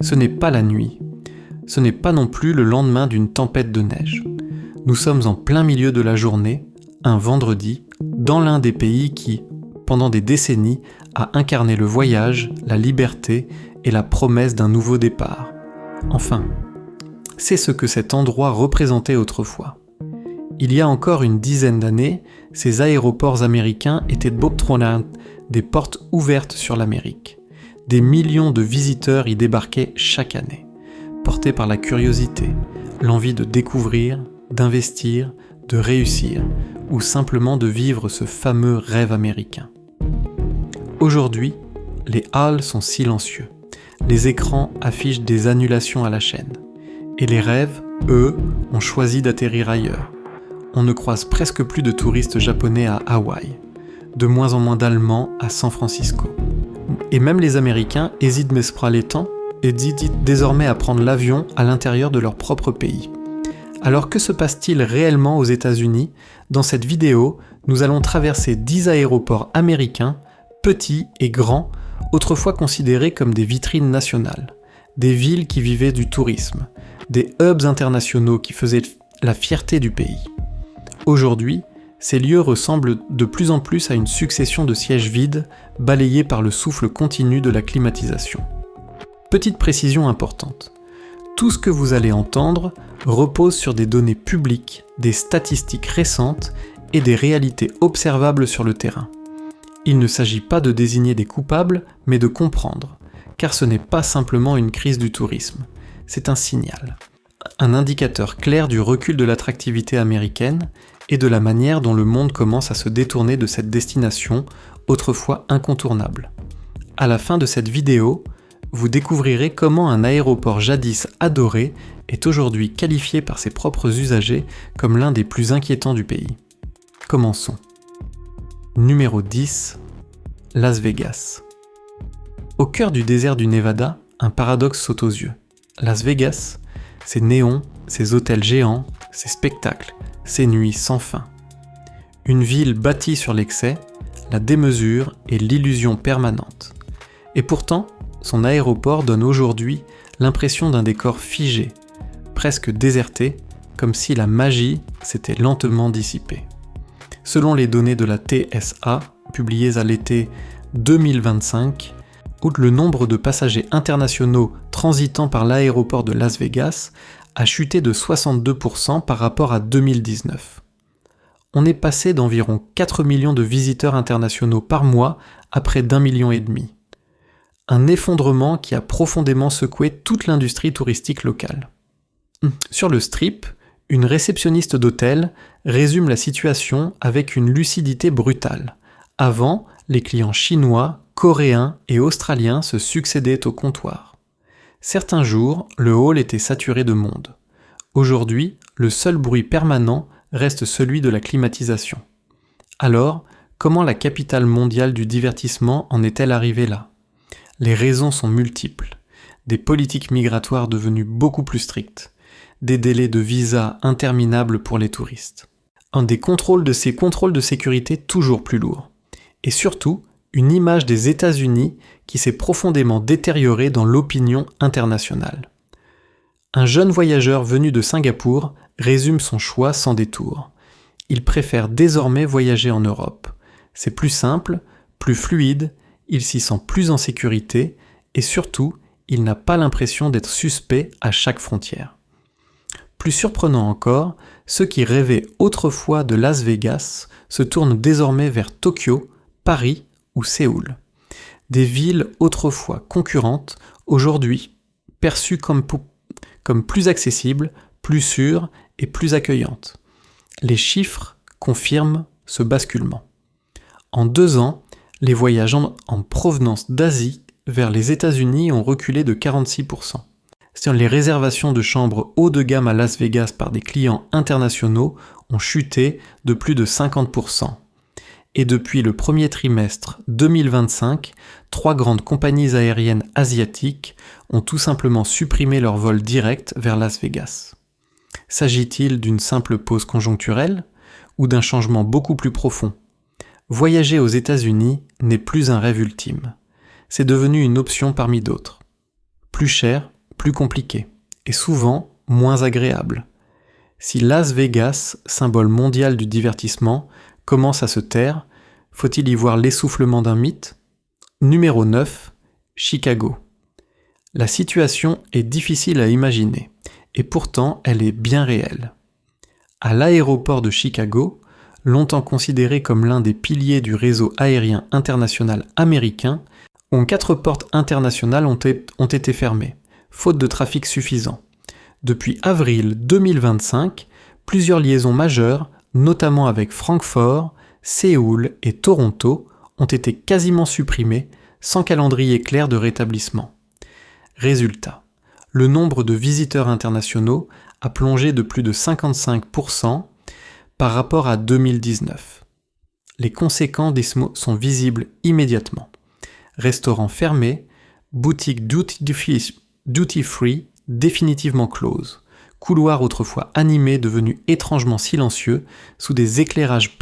Ce n'est pas la nuit. Ce n'est pas non plus le lendemain d'une tempête de neige. Nous sommes en plein milieu de la journée, un vendredi, dans l'un des pays qui, pendant des décennies, a incarné le voyage, la liberté et la promesse d'un nouveau départ. Enfin, c'est ce que cet endroit représentait autrefois. Il y a encore une dizaine d'années, ces aéroports américains étaient boptronant, des portes ouvertes sur l'Amérique. Des millions de visiteurs y débarquaient chaque année, portés par la curiosité, l'envie de découvrir, d'investir, de réussir, ou simplement de vivre ce fameux rêve américain. Aujourd'hui, les halls sont silencieux. Les écrans affichent des annulations à la chaîne. Et les rêves, eux, ont choisi d'atterrir ailleurs. On ne croise presque plus de touristes japonais à Hawaï, de moins en moins d'Allemands à San Francisco. Et même les Américains hésitent désormais à prendre l'avion à l'intérieur de leur propre pays. Alors que se passe-t-il réellement aux États-Unis ? Dans cette vidéo, nous allons traverser 10 aéroports américains, petits et grands, autrefois considérés comme des vitrines nationales, des villes qui vivaient du tourisme, des hubs internationaux qui faisaient la fierté du pays. Aujourd'hui, ces lieux ressemblent de plus en plus à une succession de sièges vides, balayés par le souffle continu de la climatisation. Petite précision importante. Tout ce que vous allez entendre repose sur des données publiques, des statistiques récentes et des réalités observables sur le terrain. Il ne s'agit pas de désigner des coupables, mais de comprendre, car ce n'est pas simplement une crise du tourisme, c'est un signal, un indicateur clair du recul de l'attractivité américaine et de la manière dont le monde commence à se détourner de cette destination autrefois incontournable. À la fin de cette vidéo, vous découvrirez comment un aéroport jadis adoré est aujourd'hui qualifié par ses propres usagers comme l'un des plus inquiétants du pays. Commençons. Numéro 10. Las Vegas. Au cœur du désert du Nevada, un paradoxe saute aux yeux. Las Vegas, ses néons, ses hôtels géants, ses spectacles, ses nuits sans fin. Une ville bâtie sur l'excès, la démesure et l'illusion permanente. Et pourtant, son aéroport donne aujourd'hui l'impression d'un décor figé, presque déserté, comme si la magie s'était lentement dissipée. Selon les données de la TSA, publiées à l'été 2025, outre le nombre de passagers internationaux transitant par l'aéroport de Las Vegas a chuté de 62% par rapport à 2019. On est passé d'environ 4 millions de visiteurs internationaux par mois à près d'1,5 million. Un effondrement qui a profondément secoué toute l'industrie touristique locale. Sur le Strip, une réceptionniste d'hôtel résume la situation avec une lucidité brutale. Avant, les clients chinois, coréens et australiens se succédaient au comptoir. Certains jours, le hall était saturé de monde. Aujourd'hui, le seul bruit permanent reste celui de la climatisation. Alors, comment la capitale mondiale du divertissement en est-elle arrivée là ? Les raisons sont multiples. Des politiques migratoires devenues beaucoup plus strictes. Des délais de visa interminables pour les touristes. Des contrôles de sécurité toujours plus lourds. Et surtout, une image des États-Unis qui s'est profondément détériorée dans l'opinion internationale. Un jeune voyageur venu de Singapour résume son choix sans détour. Il préfère désormais voyager en Europe. C'est plus simple, plus fluide, il s'y sent plus en sécurité et surtout, il n'a pas l'impression d'être suspect à chaque frontière. Plus surprenant encore, ceux qui rêvaient autrefois de Las Vegas se tournent désormais vers Tokyo, Paris ou Séoul. Des villes autrefois concurrentes, aujourd'hui perçues comme plus accessibles, plus sûres et plus accueillantes. Les chiffres confirment ce basculement. En 2 ans, les voyages en provenance d'Asie vers les États-Unis ont reculé de 46%. Les réservations de chambres haut de gamme à Las Vegas par des clients internationaux ont chuté de plus de 50%. Et depuis le premier trimestre 2025, 3 grandes compagnies aériennes asiatiques ont tout simplement supprimé leurs vols directs vers Las Vegas. S'agit-il d'une simple pause conjoncturelle ou d'un changement beaucoup plus profond ? Voyager aux États-Unis n'est plus un rêve ultime. C'est devenu une option parmi d'autres. plus cher, plus compliqué, et souvent moins agréable. Si Las Vegas, symbole mondial du divertissement, commence à se taire, faut-il y voir l'essoufflement d'un mythe ? Numéro 9, Chicago. La situation est difficile à imaginer, et pourtant elle est bien réelle. À l'aéroport de Chicago, longtemps considéré comme l'un des piliers du réseau aérien international américain, 4 portes internationales ont été fermées, faute de trafic suffisant. Depuis avril 2025, plusieurs liaisons majeures, notamment avec Francfort, Séoul et Toronto, ont été quasiment supprimées sans calendrier clair de rétablissement. Résultat, le nombre de visiteurs internationaux a plongé de plus de 55% par rapport à 2019. Les conséquences sont visibles immédiatement. Restaurants fermés, boutiques duty-free définitivement closes, couloirs autrefois animés devenus étrangement silencieux sous des éclairages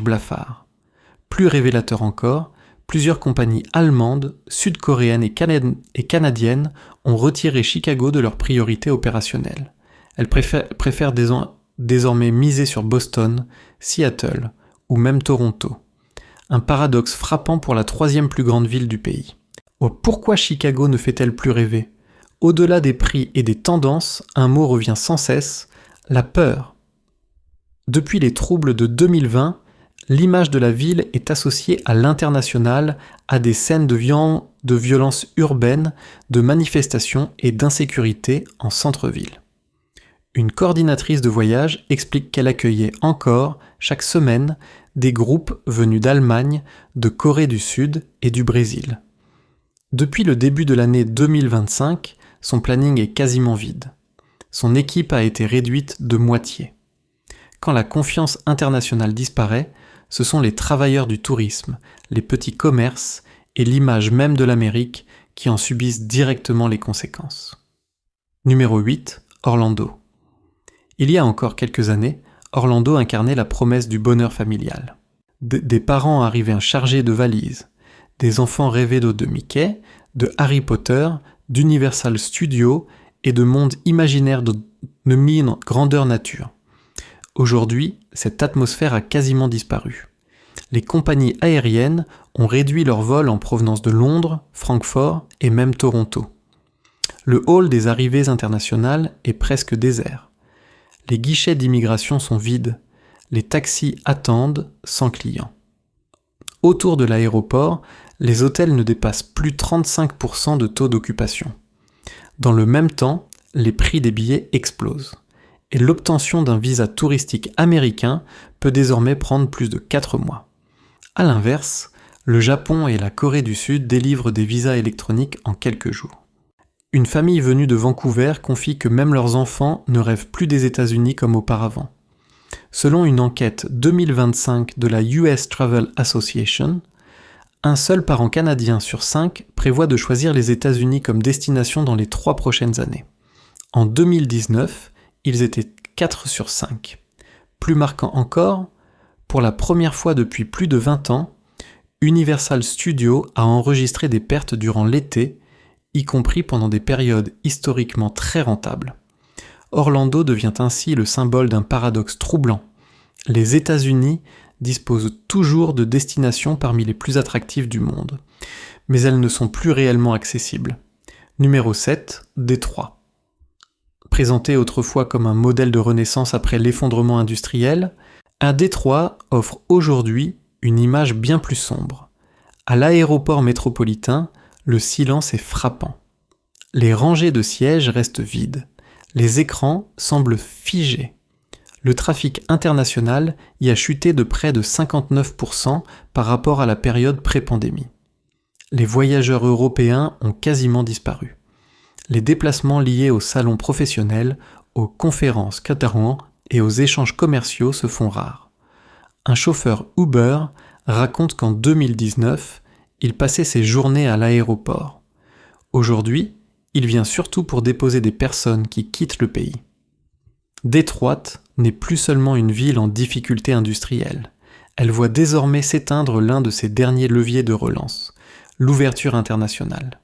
blafards. Plus révélateur encore, plusieurs compagnies allemandes, sud-coréennes et canadiennes ont retiré Chicago de leurs priorités opérationnelles. Elles préfèrent désormais miser sur Boston, Seattle ou même Toronto. Un paradoxe frappant pour la 3e plus grande ville du pays. Pourquoi Chicago ne fait-elle plus rêver ? Au-delà des prix et des tendances, un mot revient sans cesse, la peur. Depuis les troubles de 2020, l'image de la ville est associée à l'international, à des scènes de violence urbaine, de manifestations et d'insécurité en centre-ville. Une coordinatrice de voyage explique qu'elle accueillait encore, chaque semaine, des groupes venus d'Allemagne, de Corée du Sud et du Brésil. Depuis le début de l'année 2025, son planning est quasiment vide. Son équipe a été réduite de moitié. Quand la confiance internationale disparaît, ce sont les travailleurs du tourisme, les petits commerces et l'image même de l'Amérique qui en subissent directement les conséquences. Numéro 8, Orlando. Il y a encore quelques années, Orlando incarnait la promesse du bonheur familial. Des parents arrivaient chargés de valises, des enfants rêvaient d'eau de Mickey, de Harry Potter, d'Universal Studios et de mondes imaginaires de grandeur nature. Aujourd'hui, cette atmosphère a quasiment disparu. Les compagnies aériennes ont réduit leurs vols en provenance de Londres, Francfort et même Toronto. Le hall des arrivées internationales est presque désert. Les guichets d'immigration sont vides. Les taxis attendent sans clients. Autour de l'aéroport, les hôtels ne dépassent plus 35% de taux d'occupation. Dans le même temps, les prix des billets explosent. Et l'obtention d'un visa touristique américain peut désormais prendre plus de 4 mois. A l'inverse, le Japon et la Corée du Sud délivrent des visas électroniques en quelques jours. Une famille venue de Vancouver confie que même leurs enfants ne rêvent plus des États-Unis comme auparavant. Selon une enquête 2025 de la US Travel Association, un seul parent canadien sur 5 prévoit de choisir les États-Unis comme destination dans les 3 prochaines années. En 2019, ils étaient 4 sur 5. Plus marquant encore, pour la première fois depuis plus de 20 ans, Universal Studios a enregistré des pertes durant l'été, y compris pendant des périodes historiquement très rentables. Orlando devient ainsi le symbole d'un paradoxe troublant. Les États-Unis disposent toujours de destinations parmi les plus attractives du monde, mais elles ne sont plus réellement accessibles. Numéro 7, Détroit. Présenté autrefois comme un modèle de renaissance après l'effondrement industriel, Détroit offre aujourd'hui une image bien plus sombre. À l'aéroport métropolitain, le silence est frappant. Les rangées de sièges restent vides. Les écrans semblent figés. Le trafic international y a chuté de près de 59% par rapport à la période pré-pandémie. Les voyageurs européens ont quasiment disparu. Les déplacements liés aux salons professionnels, aux conférences catharouan et aux échanges commerciaux se font rares. Un chauffeur Uber raconte qu'en 2019, il passait ses journées à l'aéroport. Aujourd'hui, il vient surtout pour déposer des personnes qui quittent le pays. Détroit n'est plus seulement une ville en difficulté industrielle. Elle voit désormais s'éteindre l'un de ses derniers leviers de relance, l'ouverture internationale.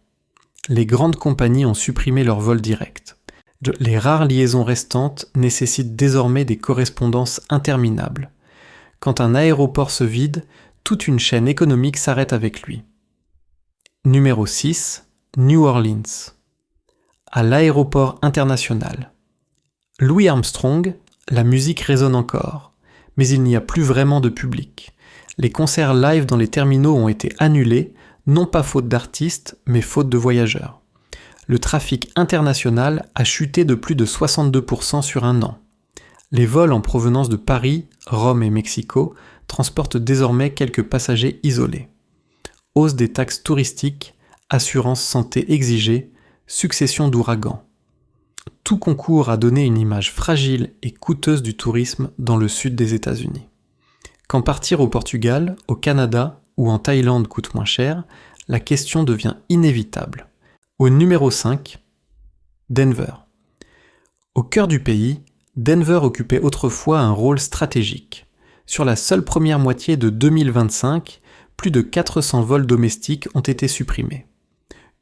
Les grandes compagnies ont supprimé leurs vols directs. Les rares liaisons restantes nécessitent désormais des correspondances interminables. Quand un aéroport se vide, toute une chaîne économique s'arrête avec lui. Numéro 6. New Orleans. À l'aéroport international. Louis Armstrong, la musique résonne encore, mais il n'y a plus vraiment de public. Les concerts live dans les terminaux ont été annulés, non pas faute d'artistes, mais faute de voyageurs. Le trafic international a chuté de plus de 62% sur un an. Les vols en provenance de Paris, Rome et Mexico transportent désormais quelques passagers isolés. Hausse des taxes touristiques, assurance santé exigée, succession d'ouragans. Tout concourt à donner une image fragile et coûteuse du tourisme dans le sud des États-Unis. Quand partir au Portugal, au Canada ou en Thaïlande coûte moins cher, la question devient inévitable. Au numéro 5, Denver. Au cœur du pays, Denver occupait autrefois un rôle stratégique. Sur la seule première moitié de 2025, plus de 400 vols domestiques ont été supprimés.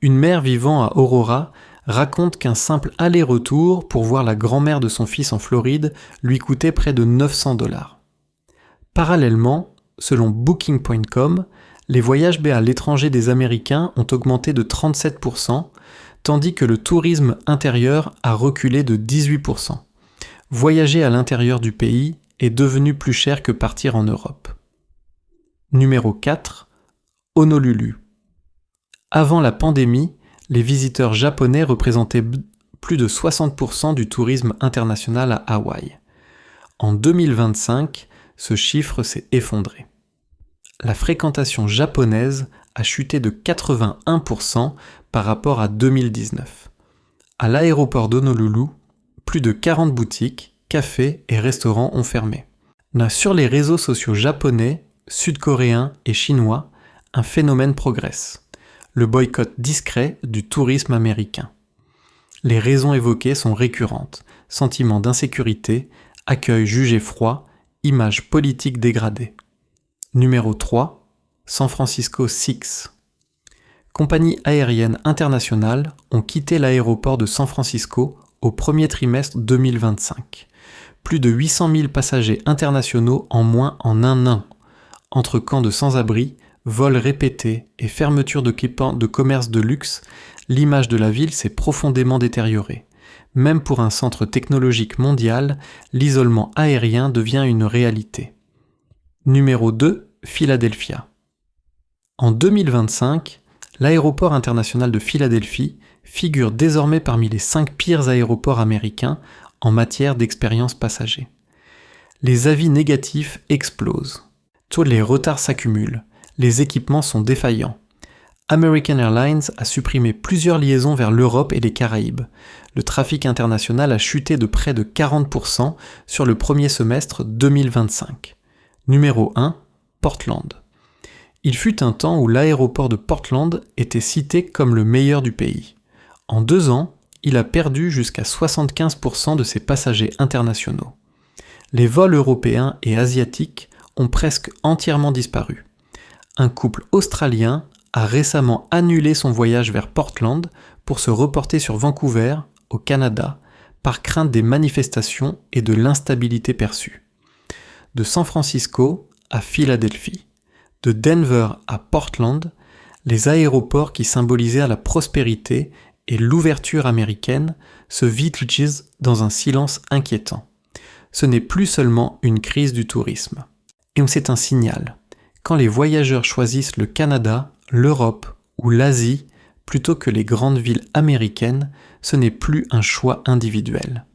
Une mère vivant à Aurora raconte qu'un simple aller-retour pour voir la grand-mère de son fils en Floride lui coûtait près de 900 $. Parallèlement, selon Booking.com, les voyages à l'étranger des Américains ont augmenté de 37%, tandis que le tourisme intérieur a reculé de 18%. Voyager à l'intérieur du pays est devenu plus cher que partir en Europe. Numéro 4. Honolulu. Avant la pandémie, les visiteurs japonais représentaient plus de 60% du tourisme international à Hawaï. En 2025, ce chiffre s'est effondré. La fréquentation japonaise a chuté de 81% par rapport à 2019. À l'aéroport d'Honolulu, plus de 40 boutiques, cafés et restaurants ont fermé. Sur les réseaux sociaux japonais, sud-coréens et chinois, un phénomène progresse. Le boycott discret du tourisme américain. Les raisons évoquées sont récurrentes, sentiment d'insécurité, accueil jugé froid, image politique dégradée. Numéro 3, San Francisco Six. Compagnies aériennes internationales ont quitté l'aéroport de San Francisco au premier trimestre 2025. Plus de 800 000 passagers internationaux en moins en un an, entre camps de sans-abri, vols répétés et fermetures de commerces de luxe, l'image de la ville s'est profondément détériorée. Même pour un centre technologique mondial, l'isolement aérien devient une réalité. Numéro 2, Philadelphia. En 2025, l'aéroport international de Philadelphie figure désormais parmi les 5 pires aéroports américains en matière d'expérience passager. Les avis négatifs explosent. Tous les retards s'accumulent. Les équipements sont défaillants. American Airlines a supprimé plusieurs liaisons vers l'Europe et les Caraïbes. Le trafic international a chuté de près de 40% sur le premier semestre 2025. Numéro 1, Portland. Il fut un temps où l'aéroport de Portland était cité comme le meilleur du pays. En 2 ans, il a perdu jusqu'à 75% de ses passagers internationaux. Les vols européens et asiatiques ont presque entièrement disparu. Un couple australien a récemment annulé son voyage vers Portland pour se reporter sur Vancouver, au Canada, par crainte des manifestations et de l'instabilité perçue. De San Francisco à Philadelphie, de Denver à Portland, les aéroports qui symbolisaient la prospérité et l'ouverture américaine se vident dans un silence inquiétant. Ce n'est plus seulement une crise du tourisme. Et c'est un signal. Quand les voyageurs choisissent le Canada, l'Europe ou l'Asie plutôt que les grandes villes américaines, ce n'est plus un choix individuel.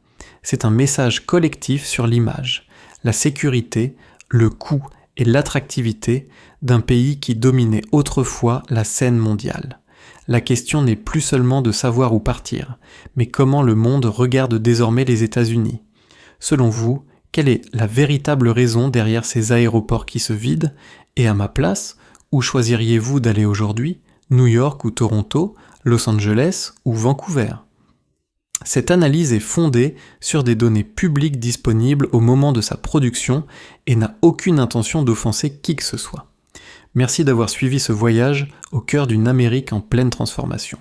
C'est un message collectif sur l'image, la sécurité, le coût et l'attractivité d'un pays qui dominait autrefois la scène mondiale. La question n'est plus seulement de savoir où partir, mais comment le monde regarde désormais les États-Unis. Selon vous, quelle est la véritable raison derrière ces aéroports qui se vident? Et à ma place, où choisiriez-vous d'aller aujourd'hui? New York ou Toronto, Los Angeles ou Vancouver? Cette analyse est fondée sur des données publiques disponibles au moment de sa production et n'a aucune intention d'offenser qui que ce soit. Merci d'avoir suivi ce voyage au cœur d'une Amérique en pleine transformation.